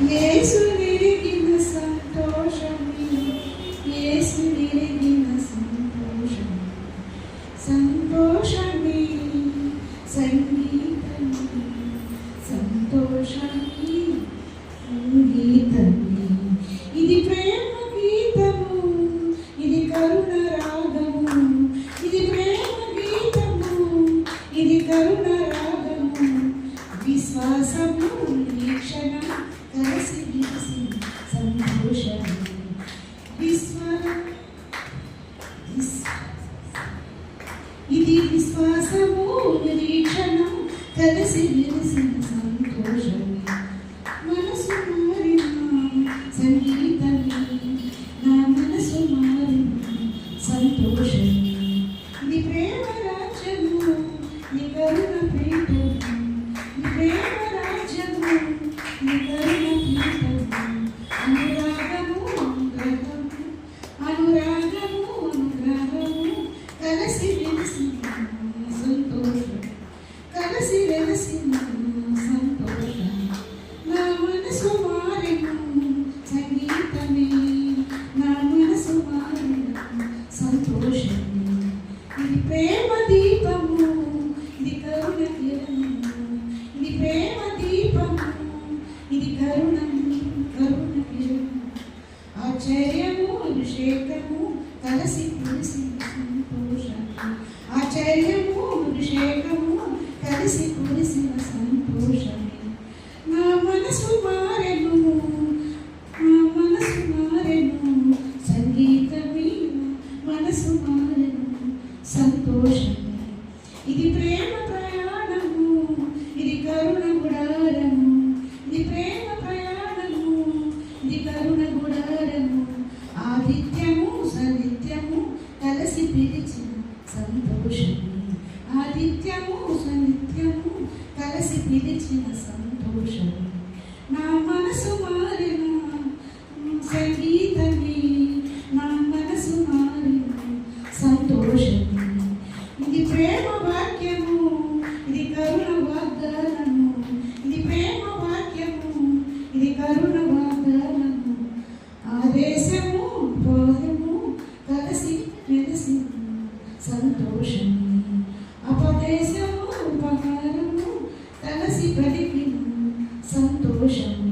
యేసు నిరిగిన సంతోషమే, యేసు నిరిగిన సంతోషమే, సంతోషమే సంగీతమే, సంతోషమే సంగీతమే. ఇది ప్రేమ గీతము, ఇది కరుణ రాగము, ఇది ప్రేమ గీతము, ఇది కరుణ రాగము. విశ్వాసము నిరీక్షణ కలిసి గీసి సంతోషము. ఇది విశ్వాసము నిరీక్షణ కలిసి గీసిన సంతోషమే. మనసు మారిన సంగీతమే, నా మనసు మారిన సంతోషమే. ఇది ప్రేమ రాజ్యము, నీ కరుణ పీఠము, నీ ప్రేమ రాజ్యము, నీ కరుణ పీఠము. అనురాగము అనుగ్రహము, అనురాగము అనుగ్రహము కలిసి వెలిసిన సంతోషం, కలిసి వెలిసిన సంతోషం. నా మనసు మారిన సంగీతమే, నా మనసు మారిన సంతోషమే. ఇది ప్రేమ దీపము, ఇది కరుణ కిరణము, ఇది ప్రేమ దీపము, ఇది కరుణ కరుణ కిరణము. ఆశ్చర్యము అభిషేకము కలిసి కురిసిన సంతోషమే. ఆశ్చర్యము అభిషేకము కలిసి కురిసిన సంతోషమే. నా మనసు మారెను, నా మనసు మారెను సంగీతమే, మనసు మారెను సంతోషమే. ఇది ప్రేమ ప్రయాణము, ఇది కరుణ గుడారము, ఇది ప్రేమ ప్రయాణము, ఇది కరుణ గుడారము. ఆదిత్యము సనిత్యము కలిసి పిలిచిన సంతోషమే. ఆదిత్యము సనిత్యము కలిసి పిలిచిన సంతోషమే. నా మనసు మారిన సంగీతమే, నా మనసు మారిన సంతోషమే. ఇది ప్రేమ వాక్యము, ఇది కరుణ వాగ్దానము, ఇది ప్రేమ వాక్యము, ఇది కరుణ వాగ్దానము. ఆదేశము బోధము కలిసి మెలిసి సంతోషమే. అపదేశము ఉపకారము కలిసి పలికిన సంతోషము.